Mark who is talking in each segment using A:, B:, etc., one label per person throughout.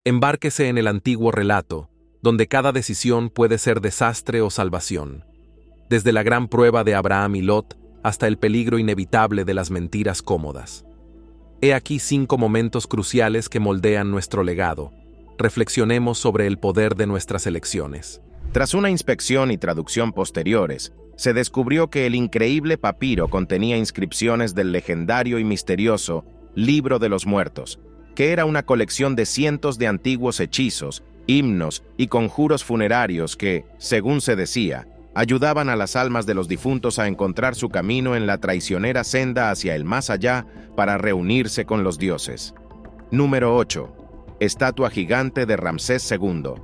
A: Embárquese en el antiguo relato, donde cada decisión puede ser desastre o salvación. Desde la gran prueba de Abraham y Lot hasta el peligro inevitable de las mentiras cómodas. He aquí 5 momentos cruciales que moldean nuestro legado. Reflexionemos sobre el poder de nuestras elecciones.
B: Tras una inspección y traducción posteriores, se descubrió que el increíble papiro contenía inscripciones del legendario y misterioso Libro de los Muertos, que era una colección de cientos de antiguos hechizos, himnos y conjuros funerarios que, según se decía, ayudaban a las almas de los difuntos a encontrar su camino en la traicionera senda hacia el más allá para reunirse con los dioses. Número 8. Estatua gigante de Ramsés II.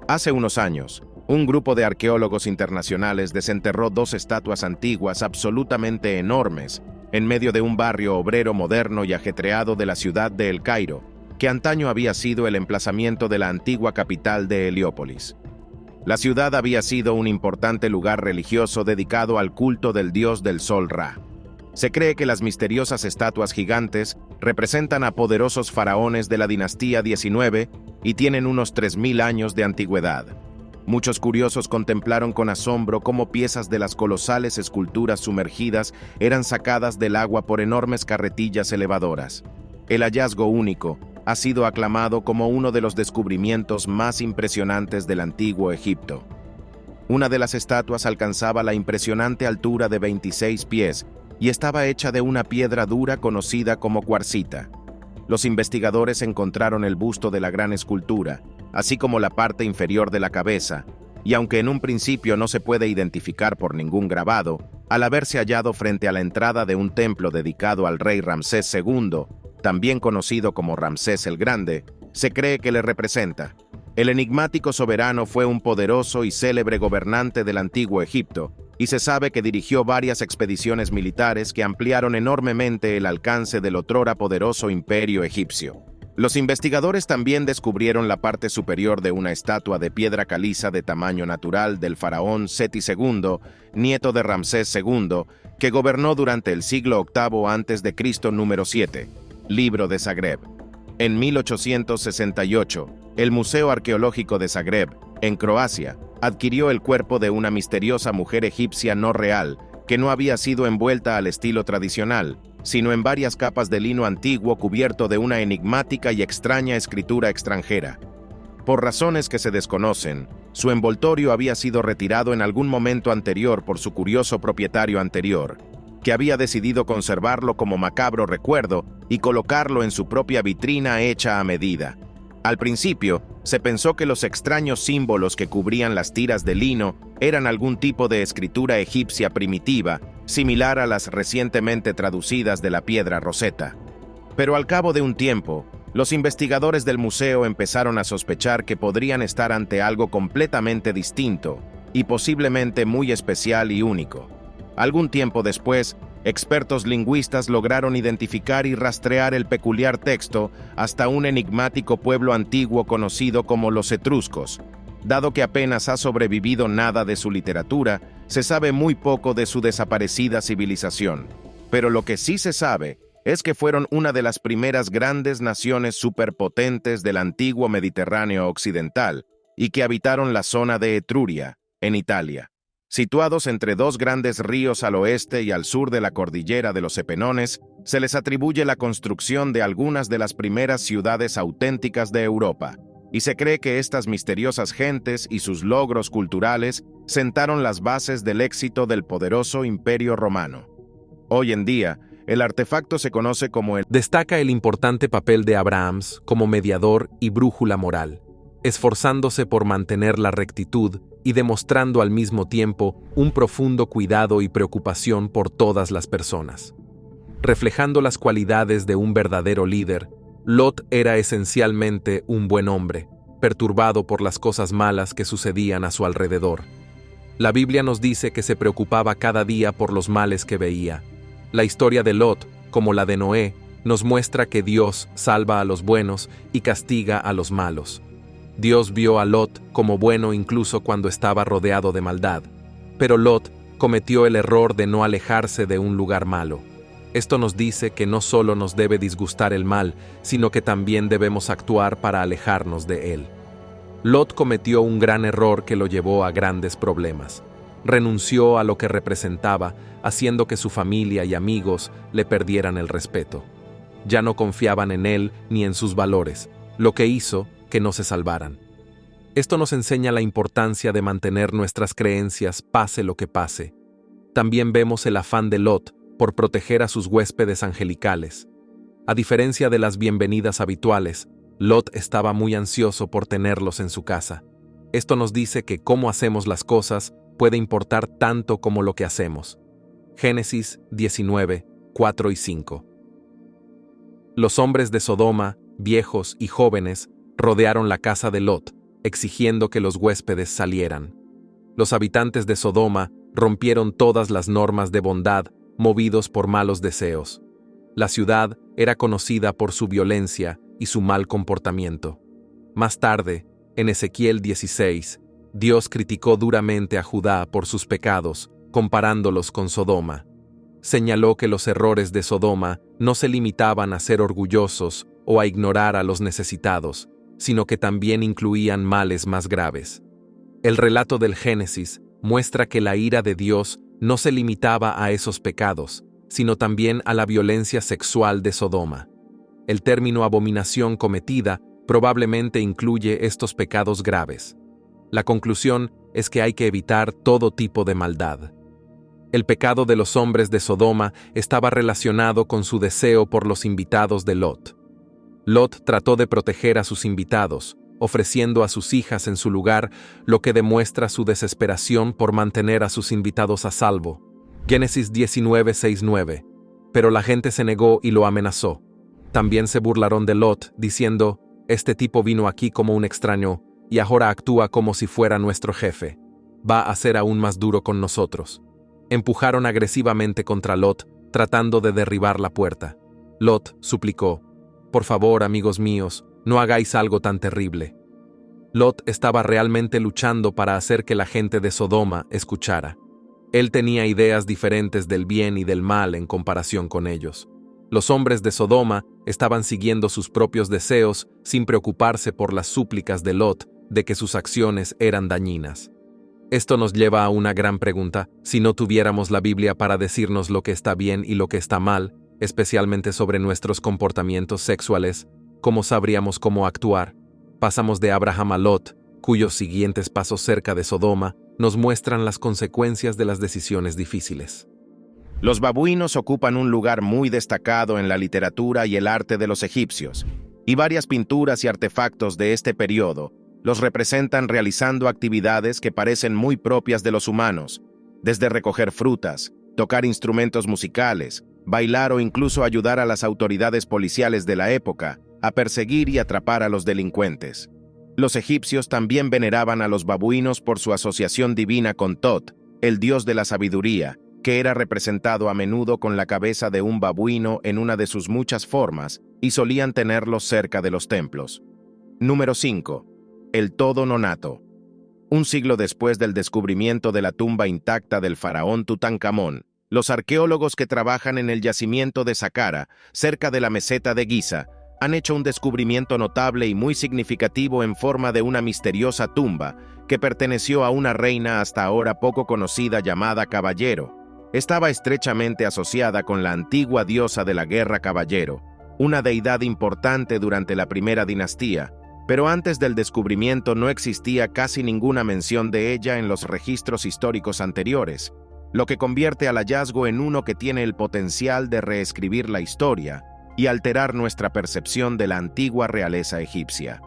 B: Hace unos años, un grupo de arqueólogos internacionales desenterró 2 estatuas antiguas absolutamente enormes en medio de un barrio obrero moderno y ajetreado de la ciudad de El Cairo, que antaño había sido el emplazamiento de la antigua capital de Heliópolis. La ciudad había sido un importante lugar religioso dedicado al culto del dios del sol Ra. Se cree que las misteriosas estatuas gigantes representan a poderosos faraones de la dinastía 19 y tienen unos 3000 años de antigüedad. Muchos curiosos contemplaron con asombro cómo piezas de las colosales esculturas sumergidas eran sacadas del agua por enormes carretillas elevadoras. El hallazgo único ha sido aclamado como uno de los descubrimientos más impresionantes del antiguo Egipto. Una de las estatuas alcanzaba la impresionante altura de 26 pies y estaba hecha de una piedra dura conocida como cuarcita. Los investigadores encontraron el busto de la gran escultura, así como la parte inferior de la cabeza, y aunque en un principio no se puede identificar por ningún grabado, al haberse hallado frente a la entrada de un templo dedicado al rey Ramsés II, también conocido como Ramsés el Grande, se cree que le representa. El enigmático soberano fue un poderoso y célebre gobernante del antiguo Egipto, y se sabe que dirigió varias expediciones militares que ampliaron enormemente el alcance del otrora poderoso imperio egipcio. Los investigadores también descubrieron la parte superior de una estatua de piedra caliza de tamaño natural del faraón Seti II, nieto de Ramsés II, que gobernó durante el siglo VIII a.C., número 7, Libro de Zagreb. En 1868, el Museo Arqueológico de Zagreb, en Croacia, adquirió el cuerpo de una misteriosa mujer egipcia no real, que no había sido envuelta al estilo tradicional, sino en varias capas de lino antiguo cubierto de una enigmática y extraña escritura extranjera. Por razones que se desconocen, su envoltorio había sido retirado en algún momento anterior por su curioso propietario anterior, que había decidido conservarlo como macabro recuerdo y colocarlo en su propia vitrina hecha a medida. Al principio, se pensó que los extraños símbolos que cubrían las tiras de lino eran algún tipo de escritura egipcia primitiva, similar a las recientemente traducidas de la piedra Rosetta. Pero al cabo de un tiempo, los investigadores del museo empezaron a sospechar que podrían estar ante algo completamente distinto y posiblemente muy especial y único. Algún tiempo después, expertos lingüistas lograron identificar y rastrear el peculiar texto hasta un enigmático pueblo antiguo conocido como los etruscos. Dado que apenas ha sobrevivido nada de su literatura, se sabe muy poco de su desaparecida civilización. Pero lo que sí se sabe es que fueron una de las primeras grandes naciones superpotentes del antiguo Mediterráneo occidental y que habitaron la zona de Etruria, en Italia. Situados entre 2 grandes ríos al oeste y al sur de la cordillera de los Apenones, se les atribuye la construcción de algunas de las primeras ciudades auténticas de Europa, y se cree que estas misteriosas gentes y sus logros culturales sentaron las bases del éxito del poderoso Imperio Romano. Hoy en día, el artefacto se conoce como el...
A: Destaca el importante papel de Abrahams como mediador y brújula moral, esforzándose por mantener la rectitud y demostrando al mismo tiempo un profundo cuidado y preocupación por todas las personas. Reflejando las cualidades de un verdadero líder, Lot era esencialmente un buen hombre, perturbado por las cosas malas que sucedían a su alrededor. La Biblia nos dice que se preocupaba cada día por los males que veía. La historia de Lot, como la de Noé, nos muestra que Dios salva a los buenos y castiga a los malos. Dios vio a Lot como bueno incluso cuando estaba rodeado de maldad, pero Lot cometió el error de no alejarse de un lugar malo. Esto nos dice que no solo nos debe disgustar el mal, sino que también debemos actuar para alejarnos de él. Lot cometió un gran error que lo llevó a grandes problemas. Renunció a lo que representaba, haciendo que su familia y amigos le perdieran el respeto. Ya no confiaban en él ni en sus valores, lo que hizo que no se salvaran. Esto nos enseña la importancia de mantener nuestras creencias pase lo que pase. También vemos el afán de Lot por proteger a sus huéspedes angelicales. A diferencia de las bienvenidas habituales, Lot estaba muy ansioso por tenerlos en su casa. Esto nos dice que cómo hacemos las cosas puede importar tanto como lo que hacemos. Génesis 19, 4 y 5. Los hombres de Sodoma, viejos y jóvenes, rodearon la casa de Lot, exigiendo que los huéspedes salieran. Los habitantes de Sodoma rompieron todas las normas de bondad, movidos por malos deseos. La ciudad era conocida por su violencia y su mal comportamiento. Más tarde, en Ezequiel 16, Dios criticó duramente a Judá por sus pecados, comparándolos con Sodoma. Señaló que los errores de Sodoma no se limitaban a ser orgullosos o a ignorar a los necesitados, sino que también incluían males más graves. El relato del Génesis muestra que la ira de Dios no se limitaba a esos pecados, sino también a la violencia sexual de Sodoma. El término abominación cometida probablemente incluye estos pecados graves. La conclusión es que hay que evitar todo tipo de maldad. El pecado de los hombres de Sodoma estaba relacionado con su deseo por los invitados de Lot. Lot trató de proteger a sus invitados, ofreciendo a sus hijas en su lugar, lo que demuestra su desesperación por mantener a sus invitados a salvo. Génesis 19, 6-9. Pero la gente se negó y lo amenazó. También se burlaron de Lot, diciendo: «Este tipo vino aquí como un extraño, y ahora actúa como si fuera nuestro jefe. Va a ser aún más duro con nosotros». Empujaron agresivamente contra Lot, tratando de derribar la puerta. Lot suplicó: «Por favor, amigos míos, no hagáis algo tan terrible». Lot estaba realmente luchando para hacer que la gente de Sodoma escuchara. Él tenía ideas diferentes del bien y del mal en comparación con ellos. Los hombres de Sodoma estaban siguiendo sus propios deseos sin preocuparse por las súplicas de Lot de que sus acciones eran dañinas. Esto nos lleva a una gran pregunta: si no tuviéramos la Biblia para decirnos lo que está bien y lo que está mal, especialmente sobre nuestros comportamientos sexuales, ¿cómo sabríamos cómo actuar? Pasamos de Abraham a Lot, cuyos siguientes pasos cerca de Sodoma nos muestran las consecuencias de las decisiones difíciles.
B: Los babuinos ocupan un lugar muy destacado en la literatura y el arte de los egipcios, y varias pinturas y artefactos de este periodo los representan realizando actividades que parecen muy propias de los humanos, desde recoger frutas, tocar instrumentos musicales, bailar o incluso ayudar a las autoridades policiales de la época a perseguir y atrapar a los delincuentes. Los egipcios también veneraban a los babuinos por su asociación divina con Tot, el dios de la sabiduría, que era representado a menudo con la cabeza de un babuino en una de sus muchas formas, y solían tenerlos cerca de los templos. Número 5. El todo nonato. Un siglo después del descubrimiento de la tumba intacta del faraón Tutankamón, los arqueólogos que trabajan en el yacimiento de Saqqara, cerca de la meseta de Giza, han hecho un descubrimiento notable y muy significativo en forma de una misteriosa tumba que perteneció a una reina hasta ahora poco conocida llamada Caballero. Estaba estrechamente asociada con la antigua diosa de la guerra Caballero, una deidad importante durante la primera dinastía, pero antes del descubrimiento no existía casi ninguna mención de ella en los registros históricos anteriores, lo que convierte al hallazgo en uno que tiene el potencial de reescribir la historia y alterar nuestra percepción de la antigua realeza egipcia.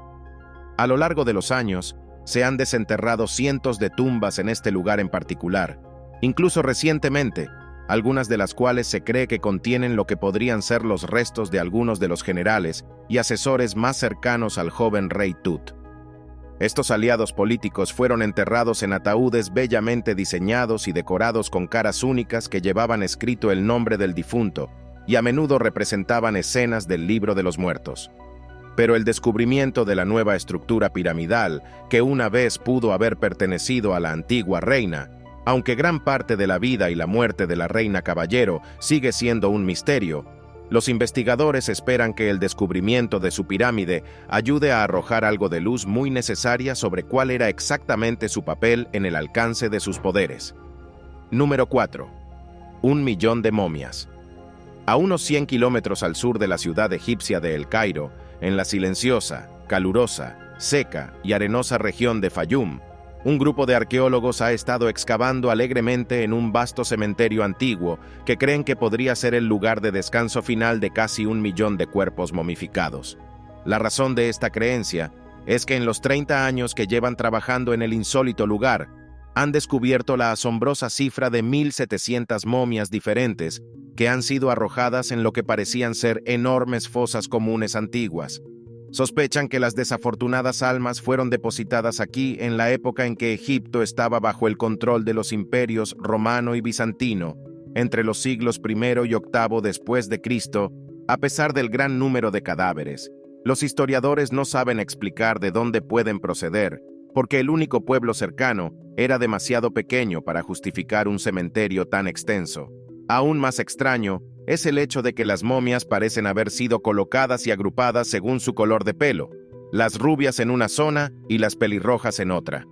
B: A lo largo de los años, se han desenterrado cientos de tumbas en este lugar en particular, incluso recientemente, algunas de las cuales se cree que contienen lo que podrían ser los restos de algunos de los generales y asesores más cercanos al joven rey Tut. Estos aliados políticos fueron enterrados en ataúdes bellamente diseñados y decorados con caras únicas que llevaban escrito el nombre del difunto, y a menudo representaban escenas del libro de los muertos. Pero el descubrimiento de la nueva estructura piramidal, que una vez pudo haber pertenecido a la antigua reina, Aunque gran parte de la vida y la muerte de la reina Caballero sigue siendo un misterio, los investigadores esperan que el descubrimiento de su pirámide ayude a arrojar algo de luz muy necesaria sobre cuál era exactamente su papel en el alcance de sus poderes. Número 4. 1.000.000 de momias. A unos 100 kilómetros al sur de la ciudad egipcia de El Cairo, en la silenciosa, calurosa, seca y arenosa región de Fayum, un grupo de arqueólogos ha estado excavando alegremente en un vasto cementerio antiguo que creen que podría ser el lugar de descanso final de casi 1.000.000 de cuerpos momificados. La razón de esta creencia es que en los 30 años que llevan trabajando en el insólito lugar, han descubierto la asombrosa cifra de 1.700 momias diferentes que han sido arrojadas en lo que parecían ser enormes fosas comunes antiguas. Sospechan que las desafortunadas almas fueron depositadas aquí en la época en que Egipto estaba bajo el control de los imperios romano y bizantino, entre los siglos I y VIII después de Cristo, a pesar del gran número de cadáveres. Los historiadores no saben explicar de dónde pueden proceder, porque el único pueblo cercano era demasiado pequeño para justificar un cementerio tan extenso. Aún más extraño es el hecho de que las momias parecen haber sido colocadas y agrupadas según su color de pelo, las rubias en una zona y las pelirrojas en otra.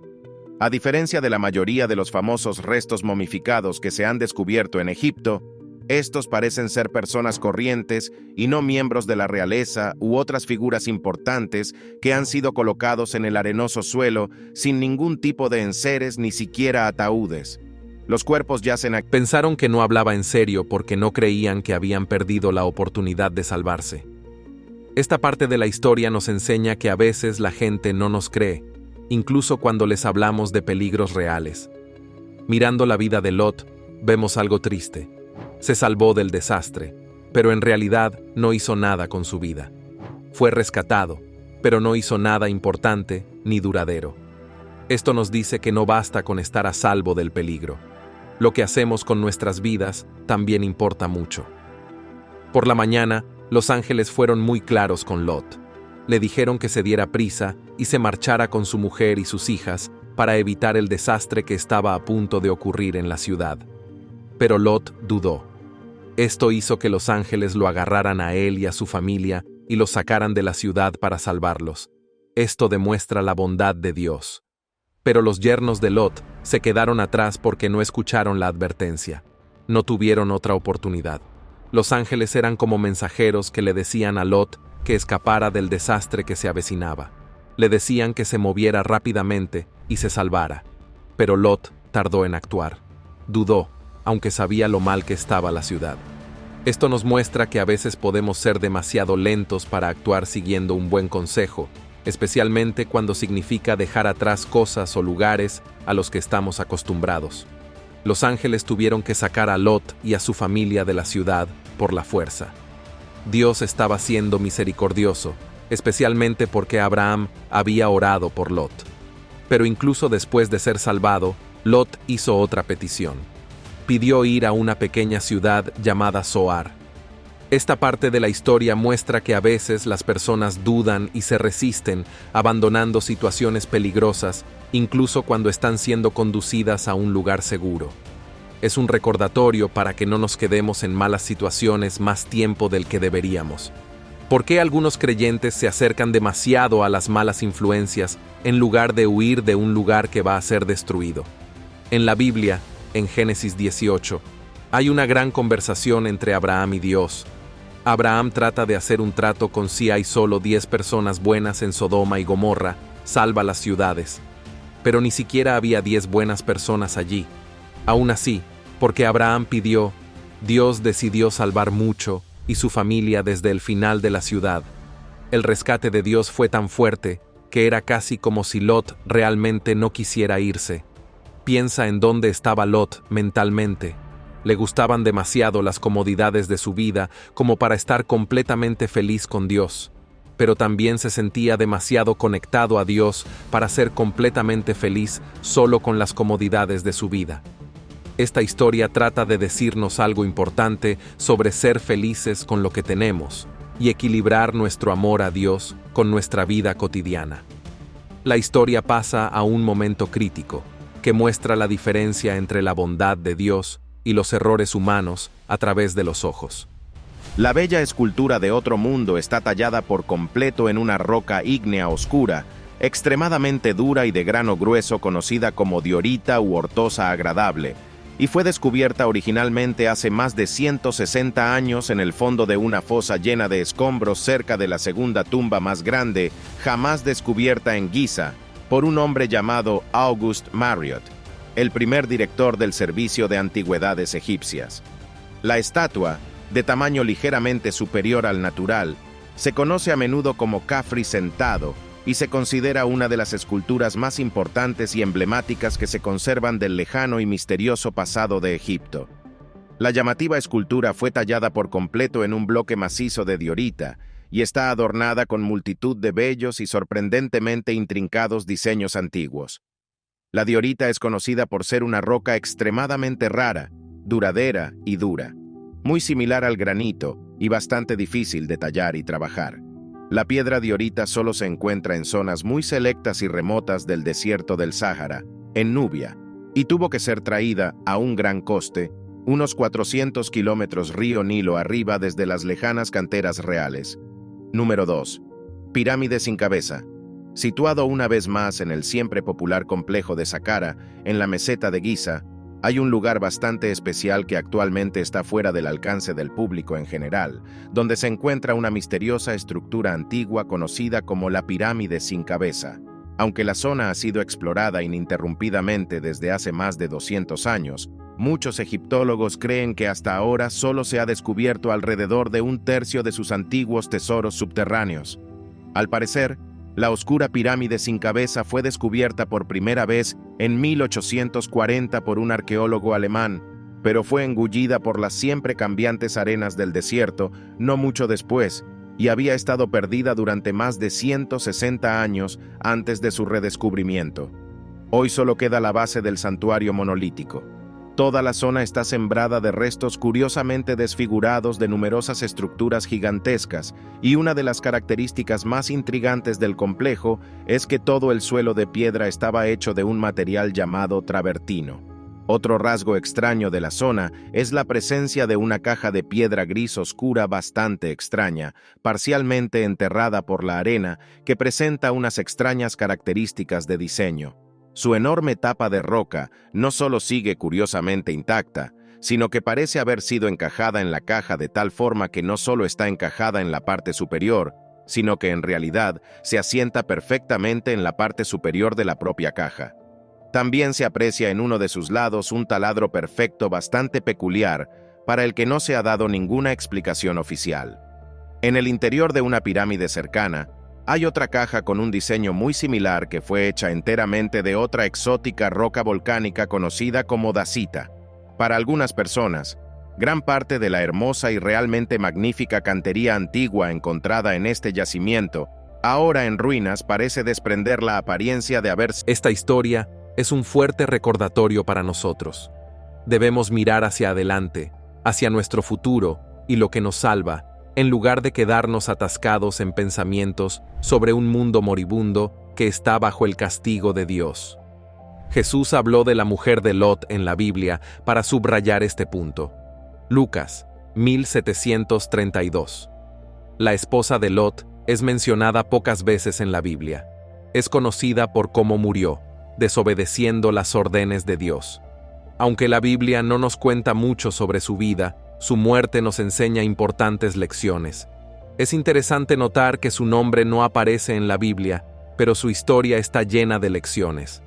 B: A diferencia de la mayoría de los famosos restos momificados que se han descubierto en Egipto, estos parecen ser personas corrientes y no miembros de la realeza u otras figuras importantes que han sido colocados en el arenoso suelo sin ningún tipo de enseres ni siquiera ataúdes. Los cuerpos yacen aquí.
A: Pensaron que no hablaba en serio porque no creían que habían perdido la oportunidad de salvarse. Esta parte de la historia nos enseña que a veces la gente no nos cree, incluso cuando les hablamos de peligros reales. Mirando la vida de Lot, vemos algo triste. Se salvó del desastre, pero en realidad no hizo nada con su vida. Fue rescatado, pero no hizo nada importante ni duradero. Esto nos dice que no basta con estar a salvo del peligro. Lo que hacemos con nuestras vidas también importa mucho. Por la mañana, los ángeles fueron muy claros con Lot. Le dijeron que se diera prisa y se marchara con su mujer y sus hijas para evitar el desastre que estaba a punto de ocurrir en la ciudad. Pero Lot dudó. Esto hizo que los ángeles lo agarraran a él y a su familia y los sacaran de la ciudad para salvarlos. Esto demuestra la bondad de Dios. Pero los yernos de Lot se quedaron atrás porque no escucharon la advertencia. No tuvieron otra oportunidad. Los ángeles eran como mensajeros que le decían a Lot que escapara del desastre que se avecinaba. Le decían que se moviera rápidamente y se salvara. Pero Lot tardó en actuar. Dudó, aunque sabía lo mal que estaba la ciudad. Esto nos muestra que a veces podemos ser demasiado lentos para actuar siguiendo un buen consejo, especialmente cuando significa dejar atrás cosas o lugares a los que estamos acostumbrados. Los ángeles tuvieron que sacar a Lot y a su familia de la ciudad por la fuerza. Dios estaba siendo misericordioso, especialmente porque Abraham había orado por Lot. Pero incluso después de ser salvado, Lot hizo otra petición. Pidió ir a una pequeña ciudad llamada Zoar. Esta parte de la historia muestra que a veces las personas dudan y se resisten, abandonando situaciones peligrosas, incluso cuando están siendo conducidas a un lugar seguro. Es un recordatorio para que no nos quedemos en malas situaciones más tiempo del que deberíamos. ¿Por qué algunos creyentes se acercan demasiado a las malas influencias en lugar de huir de un lugar que va a ser destruido? En la Biblia, en Génesis 18, hay una gran conversación entre Abraham y Dios. Abraham trata de hacer un trato con si hay solo 10 personas buenas en Sodoma y Gomorra, salva las ciudades. Pero ni siquiera había 10 buenas personas allí. Aún así, porque Abraham pidió, Dios decidió salvar mucho y su familia desde el final de la ciudad. El rescate de Dios fue tan fuerte que era casi como si Lot realmente no quisiera irse. Piensa en dónde estaba Lot mentalmente. Le gustaban demasiado las comodidades de su vida como para estar completamente feliz con Dios, pero también se sentía demasiado conectado a Dios para ser completamente feliz solo con las comodidades de su vida. Esta historia trata de decirnos algo importante sobre ser felices con lo que tenemos y equilibrar nuestro amor a Dios con nuestra vida cotidiana. La historia pasa a un momento crítico. que muestra la diferencia entre la bondad de Dios y los errores humanos a través de los ojos.
B: La bella escultura de otro mundo está tallada por completo en una roca ígnea oscura, extremadamente dura y de grano grueso, conocida como diorita u ortosa agradable, y fue descubierta originalmente hace más de 160 años en el fondo de una fosa llena de escombros cerca de la segunda tumba más grande jamás descubierta en Giza, por un hombre llamado August Marriott, el primer director del Servicio de Antigüedades Egipcias. La estatua, de tamaño ligeramente superior al natural, se conoce a menudo como Khafre sentado y se considera una de las esculturas más importantes y emblemáticas que se conservan del lejano y misterioso pasado de Egipto. La llamativa escultura fue tallada por completo en un bloque macizo de diorita y está adornada con multitud de bellos y sorprendentemente intrincados diseños antiguos. La diorita es conocida por ser una roca extremadamente rara, duradera y dura, muy similar al granito y bastante difícil de tallar y trabajar. La piedra diorita solo se encuentra en zonas muy selectas y remotas del desierto del Sáhara, en Nubia, y tuvo que ser traída a un gran coste, unos 400 kilómetros río Nilo arriba desde las lejanas canteras reales. Número 2. Pirámide sin cabeza. Situado una vez más en el siempre popular complejo de Saqqara, en la meseta de Giza, hay un lugar bastante especial que actualmente está fuera del alcance del público en general, donde se encuentra una misteriosa estructura antigua conocida como la pirámide sin cabeza. Aunque la zona ha sido explorada ininterrumpidamente desde hace más de 200 años, muchos egiptólogos creen que hasta ahora solo se ha descubierto alrededor de un tercio de sus antiguos tesoros subterráneos. Al parecer, la oscura pirámide sin cabeza fue descubierta por primera vez en 1840 por un arqueólogo alemán, pero fue engullida por las siempre cambiantes arenas del desierto no mucho después, y había estado perdida durante más de 160 años antes de su redescubrimiento. Hoy solo queda la base del santuario monolítico. Toda la zona está sembrada de restos curiosamente desfigurados de numerosas estructuras gigantescas, y una de las características más intrigantes del complejo es que todo el suelo de piedra estaba hecho de un material llamado travertino. Otro rasgo extraño de la zona es la presencia de una caja de piedra gris oscura bastante extraña, parcialmente enterrada por la arena, que presenta unas extrañas características de diseño. Su enorme tapa de roca no solo sigue curiosamente intacta, sino que parece haber sido encajada en la caja de tal forma que no solo está encajada en la parte superior, sino que en realidad se asienta perfectamente en la parte superior de la propia caja. También se aprecia en uno de sus lados un taladro perfecto bastante peculiar, para el que no se ha dado ninguna explicación oficial. En el interior de una pirámide cercana, hay otra caja con un diseño muy similar que fue hecha enteramente de otra exótica roca volcánica conocida como dacita. Para algunas personas, gran parte de la hermosa y realmente magnífica cantería antigua encontrada en este yacimiento, ahora en ruinas, parece desprender la apariencia de haber...
A: Esta historia es un fuerte recordatorio para nosotros. Debemos mirar hacia adelante, hacia nuestro futuro y lo que nos salva, en lugar de quedarnos atascados en pensamientos sobre un mundo moribundo que está bajo el castigo de Dios. Jesús habló de la mujer de Lot en la Biblia para subrayar este punto. Lucas, 1732. La esposa de Lot es mencionada pocas veces en la Biblia. Es conocida por cómo murió, desobedeciendo las órdenes de Dios. Aunque la Biblia no nos cuenta mucho sobre su vida, su muerte nos enseña importantes lecciones. Es interesante notar que su nombre no aparece en la Biblia, pero su historia está llena de lecciones.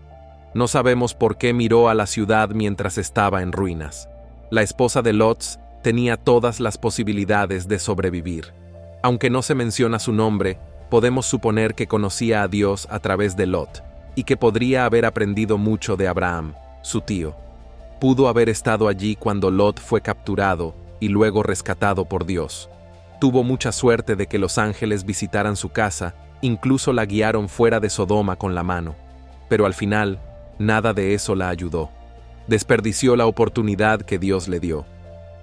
A: No sabemos por qué miró a la ciudad mientras estaba en ruinas. La esposa de Lot tenía todas las posibilidades de sobrevivir. Aunque no se menciona su nombre, podemos suponer que conocía a Dios a través de Lot, y que podría haber aprendido mucho de Abraham, su tío. Pudo haber estado allí cuando Lot fue capturado y luego rescatado por Dios. Tuvo mucha suerte de que los ángeles visitaran su casa, incluso la guiaron fuera de Sodoma con la mano. Pero al final, nada de eso la ayudó. Desperdició la oportunidad que Dios le dio.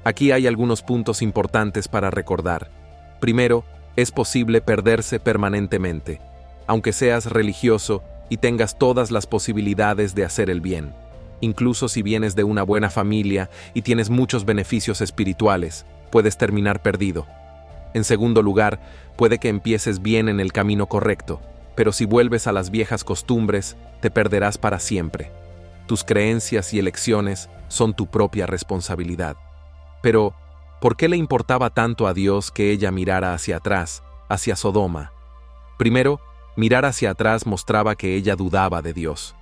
A: Aquí hay algunos puntos importantes para recordar. Primero, es posible perderse permanentemente. Aunque seas religioso, y tengas todas las posibilidades de hacer el bien. Incluso si vienes de una buena familia y tienes muchos beneficios espirituales, puedes terminar perdido. En segundo lugar, puede que empieces bien en el camino correcto, pero si vuelves a las viejas costumbres, te perderás para siempre. Tus creencias y elecciones son tu propia responsabilidad. Pero, ¿por qué le importaba tanto a Dios que ella mirara hacia atrás, hacia Sodoma? Primero, mirar hacia atrás mostraba que ella dudaba de Dios.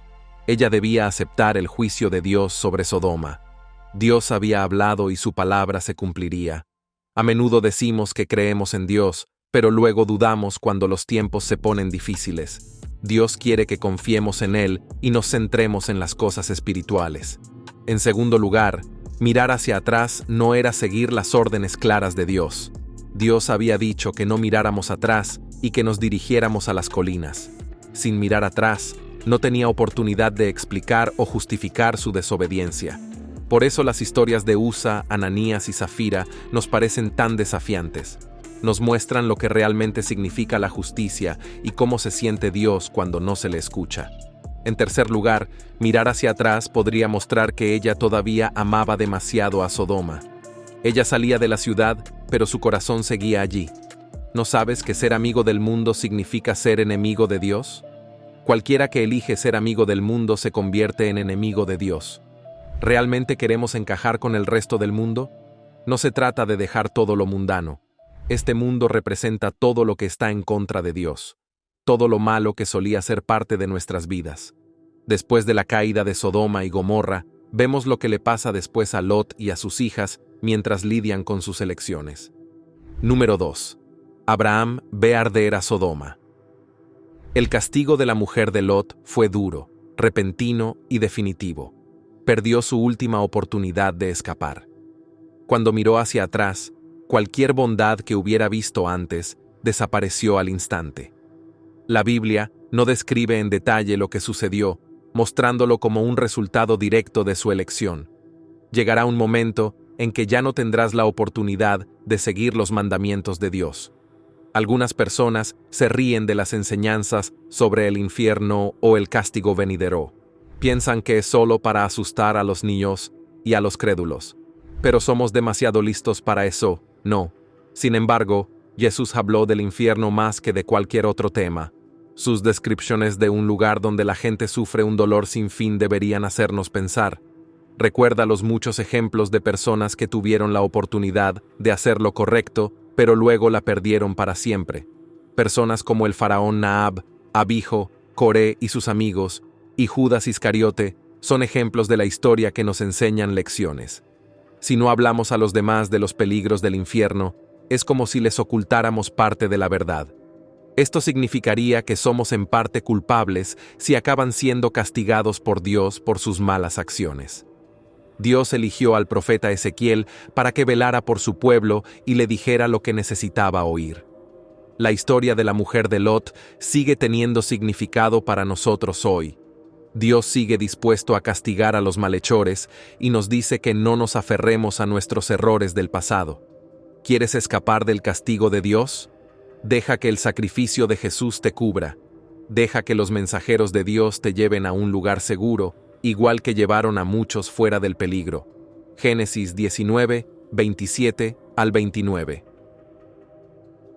A: Ella debía aceptar el juicio de Dios sobre Sodoma. Dios había hablado y su palabra se cumpliría. A menudo decimos que creemos en Dios, pero luego dudamos cuando los tiempos se ponen difíciles. Dios quiere que confiemos en Él y nos centremos en las cosas espirituales. En segundo lugar, mirar hacia atrás no era seguir las órdenes claras de Dios. Dios había dicho que no miráramos atrás y que nos dirigiéramos a las colinas. Sin mirar atrás, no tenía oportunidad de explicar o justificar su desobediencia. Por eso las historias de Usa, Ananías y Zafira nos parecen tan desafiantes. Nos muestran lo que realmente significa la justicia y cómo se siente Dios cuando no se le escucha. En tercer lugar, mirar hacia atrás podría mostrar que ella todavía amaba demasiado a Sodoma. Ella salía de la ciudad, pero su corazón seguía allí. ¿No sabes que ser amigo del mundo significa ser enemigo de Dios? Cualquiera que elige ser amigo del mundo se convierte en enemigo de Dios. ¿Realmente queremos encajar con el resto del mundo? No se trata de dejar todo lo mundano. Este mundo representa todo lo que está en contra de Dios, todo lo malo que solía ser parte de nuestras vidas. Después de la caída de Sodoma y Gomorra, vemos lo que le pasa después a Lot y a sus hijas mientras lidian con sus elecciones. Número 2. Abraham ve arder a Sodoma. El castigo de la mujer de Lot fue duro, repentino y definitivo. Perdió su última oportunidad de escapar. Cuando miró hacia atrás, cualquier bondad que hubiera visto antes desapareció al instante. La Biblia no describe en detalle lo que sucedió, mostrándolo como un resultado directo de su elección. Llegará un momento en que ya no tendrás la oportunidad de seguir los mandamientos de Dios. Algunas personas se ríen de las enseñanzas sobre el infierno o el castigo venidero. Piensan que es solo para asustar a los niños y a los crédulos. Pero somos demasiado listos para eso, ¿no? Sin embargo, Jesús habló del infierno más que de cualquier otro tema. Sus descripciones de un lugar donde la gente sufre un dolor sin fin deberían hacernos pensar. Recuerda los muchos ejemplos de personas que tuvieron la oportunidad de hacer lo correcto, pero luego la perdieron para siempre. Personas como el faraón Naab, Abijo, Coré y sus amigos, y Judas Iscariote, son ejemplos de la historia que nos enseñan lecciones. Si no hablamos a los demás de los peligros del infierno, es como si les ocultáramos parte de la verdad. Esto significaría que somos en parte culpables si acaban siendo castigados por Dios por sus malas acciones. Dios eligió al profeta Ezequiel para que velara por su pueblo y le dijera lo que necesitaba oír. La historia de la mujer de Lot sigue teniendo significado para nosotros hoy. Dios sigue dispuesto a castigar a los malhechores y nos dice que no nos aferremos a nuestros errores del pasado. ¿Quieres escapar del castigo de Dios? Deja que el sacrificio de Jesús te cubra. Deja que los mensajeros de Dios te lleven a un lugar seguro, igual que llevaron a muchos fuera del peligro. Génesis 19, 27 al 29.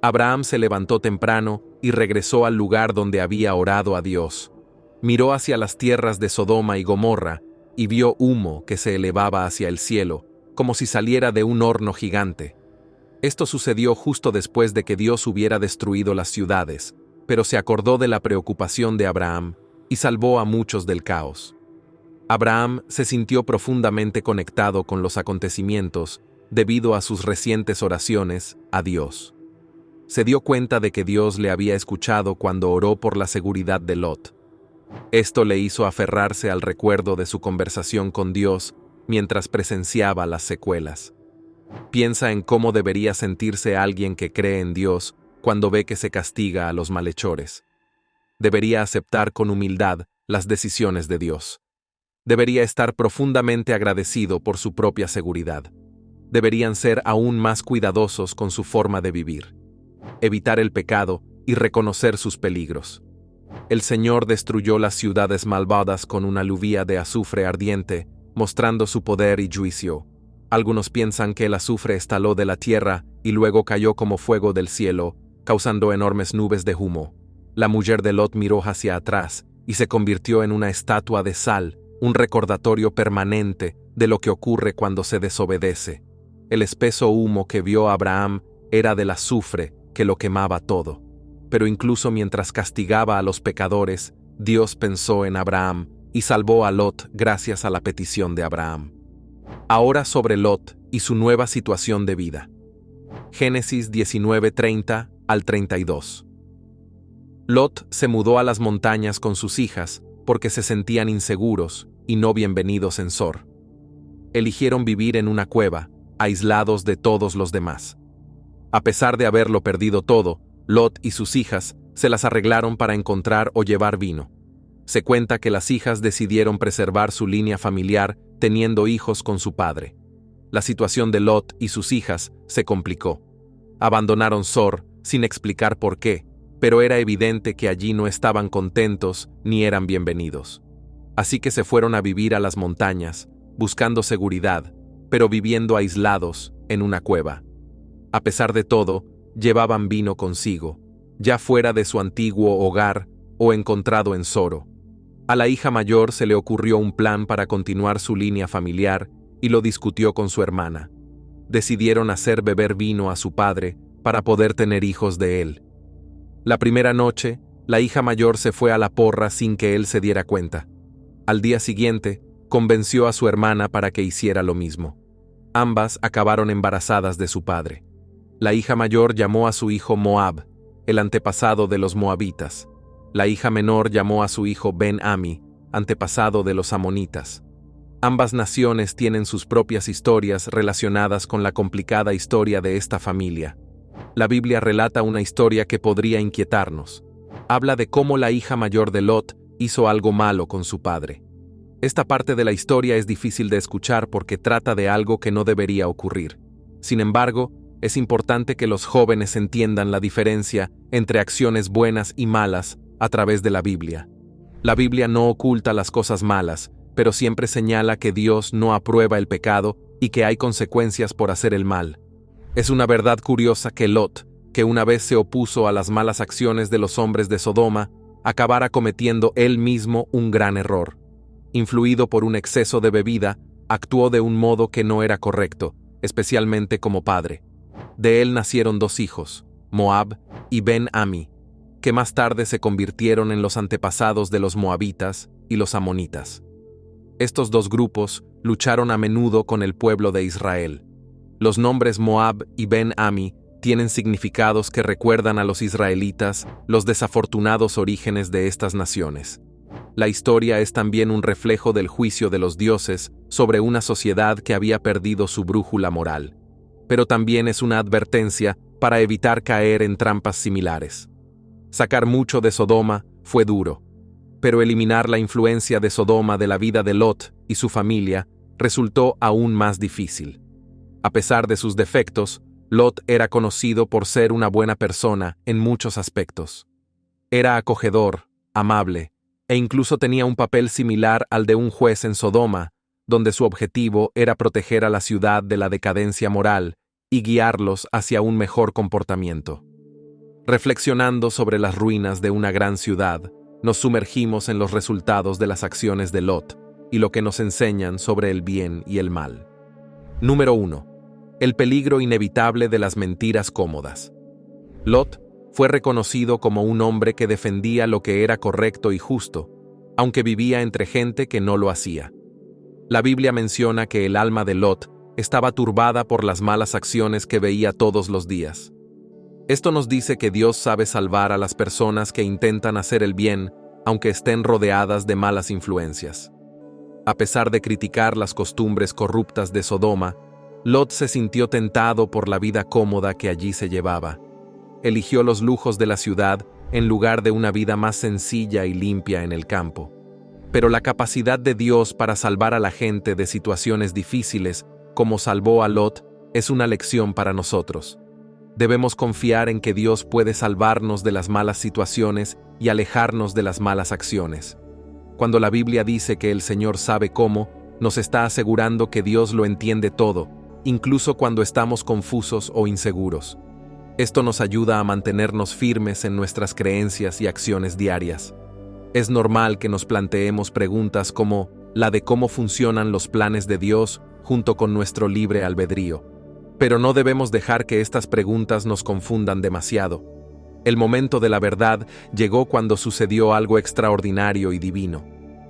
A: Abraham se levantó temprano y regresó al lugar donde había orado a Dios. Miró hacia las tierras de Sodoma y Gomorra y vio humo que se elevaba hacia el cielo, como si saliera de un horno gigante. Esto sucedió justo después de que Dios hubiera destruido las ciudades, pero se acordó de la preocupación de Abraham y salvó a muchos del caos. Abraham se sintió profundamente conectado con los acontecimientos debido a sus recientes oraciones a Dios. Se dio cuenta de que Dios le había escuchado cuando oró por la seguridad de Lot. Esto le hizo aferrarse al recuerdo de su conversación con Dios mientras presenciaba las secuelas. Piensa en cómo debería sentirse alguien que cree en Dios cuando ve que se castiga a los malhechores. Debería aceptar con humildad las decisiones de Dios. Debería estar profundamente agradecido por su propia seguridad. Deberían ser aún más cuidadosos con su forma de vivir. Evitar el pecado y reconocer sus peligros. El Señor destruyó las ciudades malvadas con una lluvia de azufre ardiente, mostrando su poder y juicio. Algunos piensan que el azufre estaló de la tierra y luego cayó como fuego del cielo, causando enormes nubes de humo. La mujer de Lot miró hacia atrás y se convirtió en una estatua de sal, un recordatorio permanente de lo que ocurre cuando se desobedece. El espeso humo que vio Abraham era del azufre que lo quemaba todo. Pero incluso mientras castigaba a los pecadores, Dios pensó en Abraham y salvó a Lot gracias a la petición de Abraham. Ahora sobre Lot y su nueva situación de vida. Génesis 19:30 al 32. Lot se mudó a las montañas con sus hijas porque se sentían inseguros y no bienvenidos en Sor. Eligieron vivir en una cueva, aislados de todos los demás. A pesar de haberlo perdido todo, Lot y sus hijas se las arreglaron para encontrar o llevar vino. Se cuenta que las hijas decidieron preservar su línea familiar teniendo hijos con su padre. La situación de Lot y sus hijas se complicó. Abandonaron Sor sin explicar por qué, pero era evidente que allí no estaban contentos ni eran bienvenidos. Así que se fueron a vivir a las montañas, buscando seguridad, pero viviendo aislados en una cueva. A pesar de todo, llevaban vino consigo, ya fuera de su antiguo hogar o encontrado en Soro. A la hija mayor se le ocurrió un plan para continuar su línea familiar y lo discutió con su hermana. Decidieron hacer beber vino a su padre para poder tener hijos de él. La primera noche, la hija mayor se fue a la porra sin que él se diera cuenta. Al día siguiente, convenció a su hermana para que hiciera lo mismo. Ambas acabaron embarazadas de su padre. La hija mayor llamó a su hijo Moab, el antepasado de los moabitas. La hija menor llamó a su hijo Ben-Ami, antepasado de los amonitas. Ambas naciones tienen sus propias historias relacionadas con la complicada historia de esta familia. La Biblia relata una historia que podría inquietarnos. Habla de cómo la hija mayor de Lot hizo algo malo con su padre. Esta parte de la historia es difícil de escuchar porque trata de algo que no debería ocurrir. Sin embargo, es importante que los jóvenes entiendan la diferencia entre acciones buenas y malas a través de la Biblia. La Biblia no oculta las cosas malas, pero siempre señala que Dios no aprueba el pecado y que hay consecuencias por hacer el mal. Es una verdad curiosa que Lot, que una vez se opuso a las malas acciones de los hombres de Sodoma, acabara cometiendo él mismo un gran error. Influido por un exceso de bebida, actuó de un modo que no era correcto, especialmente como padre. De él nacieron dos hijos, Moab y Ben-Ami, que más tarde se convirtieron en los antepasados de los moabitas y los amonitas. Estos dos grupos lucharon a menudo con el pueblo de Israel. Los nombres Moab y Ben-Ami tienen significados que recuerdan a los israelitas los desafortunados orígenes de estas naciones. La historia es también un reflejo del juicio de los dioses sobre una sociedad que había perdido su brújula moral, pero también es una advertencia para evitar caer en trampas similares. Sacar mucho de Sodoma fue duro, pero eliminar la influencia de Sodoma de la vida de Lot y su familia resultó aún más difícil. A pesar de sus defectos, Lot era conocido por ser una buena persona en muchos aspectos. Era acogedor, amable, e incluso tenía un papel similar al de un juez en Sodoma, donde su objetivo era proteger a la ciudad de la decadencia moral y guiarlos hacia un mejor comportamiento. Reflexionando sobre las ruinas de una gran ciudad, nos sumergimos en los resultados de las acciones de Lot y lo que nos enseñan sobre el bien y el mal. Número 1. El peligro inevitable de las mentiras cómodas. Lot fue reconocido como un hombre que defendía lo que era correcto y justo, aunque vivía entre gente que no lo hacía. La Biblia menciona que el alma de Lot estaba turbada por las malas acciones que veía todos los días. Esto nos dice que Dios sabe salvar a las personas que intentan hacer el bien, aunque estén rodeadas de malas influencias. A pesar de criticar las costumbres corruptas de Sodoma, Lot se sintió tentado por la vida cómoda que allí se llevaba. Eligió los lujos de la ciudad en lugar de una vida más sencilla y limpia en el campo. Pero la capacidad de Dios para salvar a la gente de situaciones difíciles, como salvó a Lot, es una lección para nosotros. Debemos confiar en que Dios puede salvarnos de las malas situaciones y alejarnos de las malas acciones. Cuando la Biblia dice que el Señor sabe cómo, nos está asegurando que Dios lo entiende todo, incluso cuando estamos confusos o inseguros. Esto nos ayuda a mantenernos firmes en nuestras creencias y acciones diarias. Es normal que nos planteemos preguntas como la de cómo funcionan los planes de Dios junto con nuestro libre albedrío. Pero no debemos dejar que estas preguntas nos confundan demasiado. El momento de la verdad llegó cuando sucedió algo extraordinario y divino.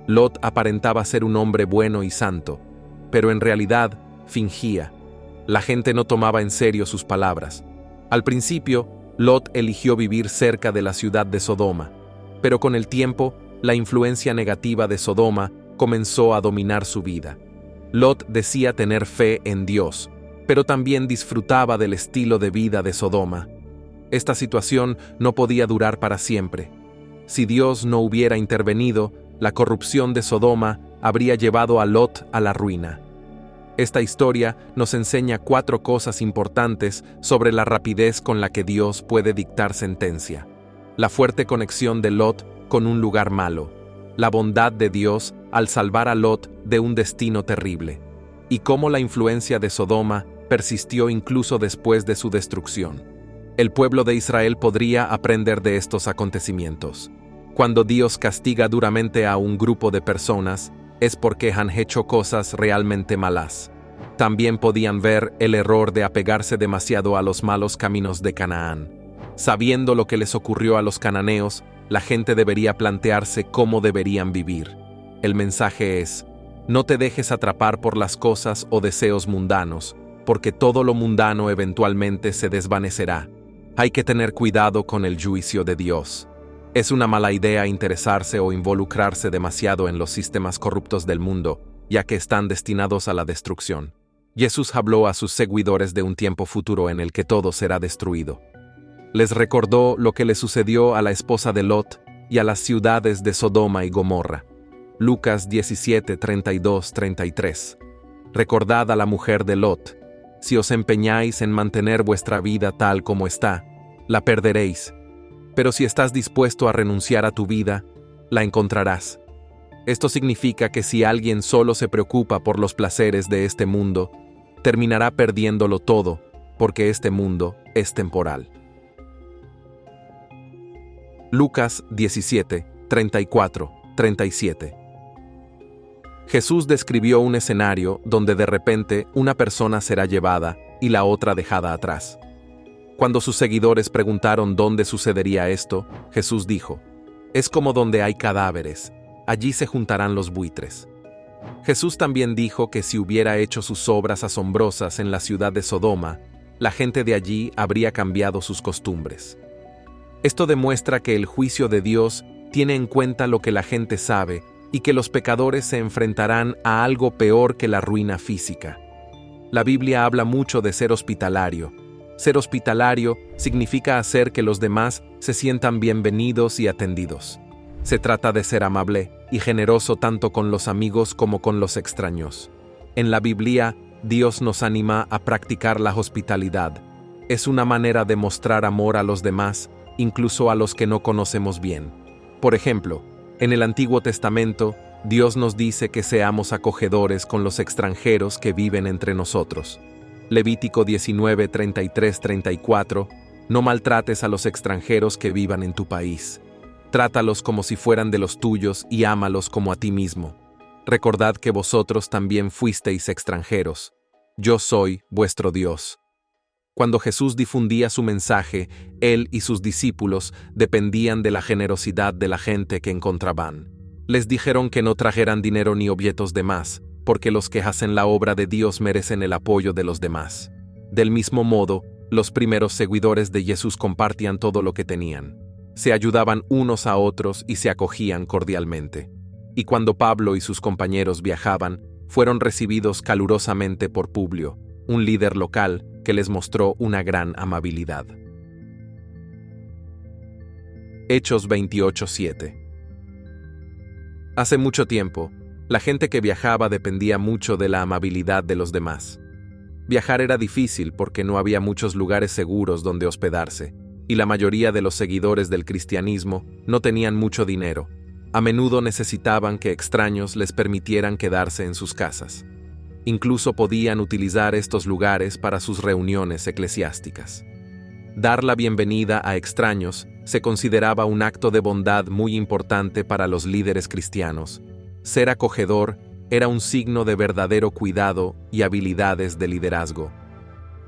A: Lot aparentaba ser un hombre bueno y santo, pero en realidad fingía. La gente no tomaba en serio sus palabras. Al principio, Lot eligió vivir cerca de la ciudad de Sodoma, pero con el tiempo, la influencia negativa de Sodoma comenzó a dominar su vida. Lot decía tener fe en Dios, pero también disfrutaba del estilo de vida de Sodoma. Esta situación no podía durar para siempre. Si Dios no hubiera intervenido, la corrupción de Sodoma habría llevado a Lot a la ruina. Esta historia nos enseña 4 cosas importantes sobre la rapidez con la que Dios puede dictar sentencia. La fuerte conexión de Lot con un lugar malo, la bondad de Dios al salvar a Lot de un destino terrible, y cómo la influencia de Sodoma persistió incluso después de su destrucción. El pueblo de Israel podría aprender de estos acontecimientos. Cuando Dios castiga duramente a un grupo de personas, es porque han hecho cosas realmente malas. También podían ver el error de apegarse demasiado a los malos caminos de Canaán. Sabiendo lo que les ocurrió a los cananeos, la gente debería plantearse cómo deberían vivir. El mensaje es: no te dejes atrapar por las cosas o deseos mundanos, porque todo lo mundano eventualmente se desvanecerá. Hay que tener cuidado con el juicio de Dios. Es una mala idea interesarse o involucrarse demasiado en los sistemas corruptos del mundo, ya que están destinados a la destrucción. Jesús habló a sus seguidores de un tiempo futuro en el que todo será destruido. Les recordó lo que le sucedió a la esposa de Lot y a las ciudades de Sodoma y Gomorra. Lucas 17, 32, 33. Recordad a la mujer de Lot: si os empeñáis en mantener vuestra vida tal como está, la perderéis. Pero si estás dispuesto a renunciar a tu vida, la encontrarás. Esto significa que si alguien solo se preocupa por los placeres de este mundo, terminará perdiéndolo todo, porque este mundo es temporal. Lucas 17, 34, 37. Jesús describió un escenario donde de repente una persona será llevada y la otra dejada atrás. Cuando sus seguidores preguntaron dónde sucedería esto, Jesús dijo: es como donde hay cadáveres, allí se juntarán los buitres. Jesús también dijo que si hubiera hecho sus obras asombrosas en la ciudad de Sodoma, la gente de allí habría cambiado sus costumbres. Esto demuestra que el juicio de Dios tiene en cuenta lo que la gente sabe y que los pecadores se enfrentarán a algo peor que la ruina física. La Biblia habla mucho de ser hospitalario. Ser hospitalario significa hacer que los demás se sientan bienvenidos y atendidos. Se trata de ser amable y generoso tanto con los amigos como con los extraños. En la Biblia, Dios nos anima a practicar la hospitalidad. Es una manera de mostrar amor a los demás, incluso a los que no conocemos bien. Por ejemplo, en el Antiguo Testamento, Dios nos dice que seamos acogedores con los extranjeros que viven entre nosotros. Levítico 19, 33, 34. No maltrates a los extranjeros que vivan en tu país. Trátalos como si fueran de los tuyos y ámalos como a ti mismo. Recordad que vosotros también fuisteis extranjeros. Yo soy vuestro Dios. Cuando Jesús difundía su mensaje, él y sus discípulos dependían de la generosidad de la gente que encontraban. Les dijeron que no trajeran dinero ni objetos de más, porque los que hacen la obra de Dios merecen el apoyo de los demás. Del mismo modo, los primeros seguidores de Jesús compartían todo lo que tenían. Se ayudaban unos a otros y se acogían cordialmente. Y cuando Pablo y sus compañeros viajaban, fueron recibidos calurosamente por Publio, un líder local que les mostró una gran amabilidad. Hechos 28:7. Hace mucho tiempo, la gente que viajaba dependía mucho de la amabilidad de los demás. Viajar era difícil porque no había muchos lugares seguros donde hospedarse, y la mayoría de los seguidores del cristianismo no tenían mucho dinero. A menudo necesitaban que extraños les permitieran quedarse en sus casas. Incluso podían utilizar estos lugares para sus reuniones eclesiásticas. Dar la bienvenida a extraños se consideraba un acto de bondad muy importante para los líderes cristianos. Ser acogedor era un signo de verdadero cuidado y habilidades de liderazgo.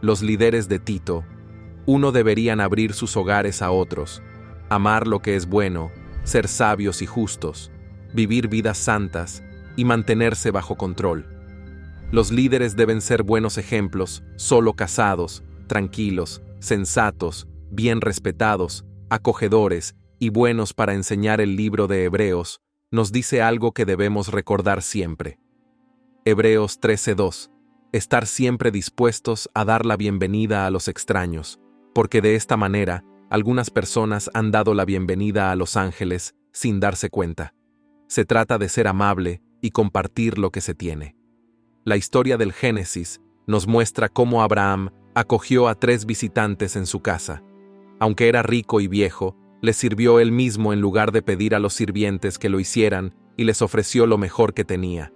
A: Los líderes de Tito, deberían abrir sus hogares a otros, amar lo que es bueno, ser sabios y justos, vivir vidas santas y mantenerse bajo control. Los líderes deben ser buenos ejemplos, solo casados, tranquilos, sensatos, bien respetados, acogedores y buenos para enseñar. El libro de Hebreos nos dice algo que debemos recordar siempre. Hebreos 13:2. Estar siempre dispuestos a dar la bienvenida a los extraños, porque de esta manera, algunas personas han dado la bienvenida a los ángeles sin darse cuenta. Se trata de ser amable y compartir lo que se tiene. La historia del Génesis nos muestra cómo Abraham acogió a 3 visitantes en su casa. Aunque era rico y viejo, les sirvió él mismo en lugar de pedir a los sirvientes que lo hicieran y les ofreció lo mejor que tenía.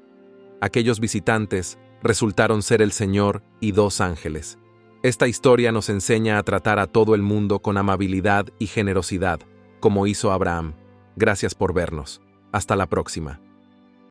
A: Aquellos visitantes resultaron ser el Señor y 2 ángeles. Esta historia nos enseña a tratar a todo el mundo con amabilidad y generosidad, como hizo Abraham. Gracias por vernos. Hasta la próxima.